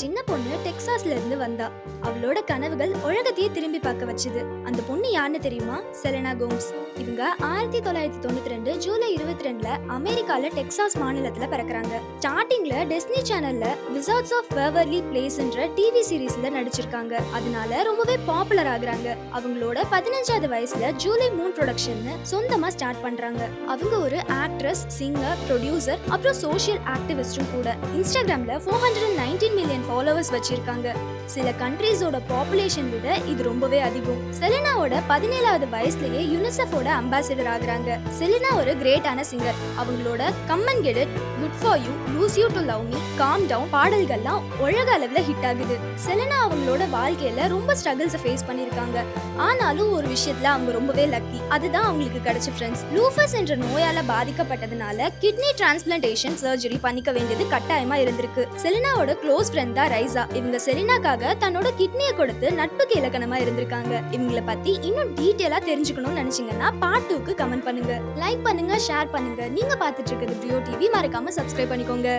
சின்ன பொண்ணு டெக்சாஸ்ல இருந்து வந்தா. அவளோட கனவுகள் உலகத்தையே திரும்பி பார்க்க வச்சுது. அந்த பொண்ணு யாருன்னு தெரியுமா? செலனா கோம்ஸ். இவங்க 1992 ஜூலை 22ல அமெரிக்கால டெக்சாஸ் மாநிலத்துல பிறக்குறாங்க. ஸ்டார்டிங்ல டெஸ்னி சேனல்ல விசார்ட்ஸ் ஆஃப் வேவர்லி பிளேஸ்ன்ற டிவி சீரீஸ்ல நடிச்சிருக்காங்க. அதனால ரொம்பவே பாப்புலர் ஆகுறாங்க. அவங்களோட 15வது வயசுல ஜூலை மூன் ப்ரொடக்ஷன் சொந்தமா ஸ்டார்ட் பண்றாங்க. அவங்க ஒரு ஆக்ட்ரஸ், சிங்கர், ப்ரொடியூசர், அப்புறம் சோஷியல் ஆக்டிவிஸ்டும் கூட. இன்ஸ்டாகிராம்ல 419 மில்லியன் ஃபாலோவர்ஸ் வச்சிருக்காங்க. சில கண்ட்ரீஸோட பாப்புலேஷன் விட இது ரொம்பவே அதிகம். செலினாவோட 17வது வயசுலயே யுனிசெஃபோட அம்பாசிடர் ஆகுறாங்க. செலினா ஒரு கிரேட்டான சிங்கர். அவங்களோட come and get it, good for you, lose you to love me, calm down பாடல்கள்லாம் உலக அளவுல ஹிட் ஆகுது. செலினா அவங்களோட வாழ்க்கையில ரொம்ப ஸ்ட்ரகிள்ஸ் ஃபேஸ் பண்ணிருக்காங்க. ஆனாலும் ஒரு விஷயத்துல அவங்க ரொம்பவே லக்கி. அதுதான் அவங்களுக்கு கிடைச்ச ஃப்ரெண்ட்ஸ். லூஃபஸ் என்ற நோயால பாதிக்கப்பட்டதுனால கிட்னி டிரான்ஸ்பிளான்டேஷன் சர்ஜரி பண்ணிக்க வேண்டியது கட்டாயமா இருந்திருக்கு. செலினாவோட க்ளோஸ் ஃப்ரெண்ட் தான் ரைசா. இவங்க செலினாக்காக தன்னோட கிட்னியை கொடுத்து நட்புக்கு இலக்கணமா இருந்திருக்காங்க. இவங்களை பத்தி இன்னும் டீடைலா தெரிஞ்சுக்கணும்னு நினைச்சீங்கன்னா பார்ட் 2க்கு கமெண்ட் பண்ணுங்க, லைக் பண்ணுங்க, ஷேர் பண்ணுங்க. நீங்க பார்த்துட்டு இருக்கிறது ரியோ டிவி. மறக்காம சப்ஸ்கிரைப் பண்ணிக்கோங்க.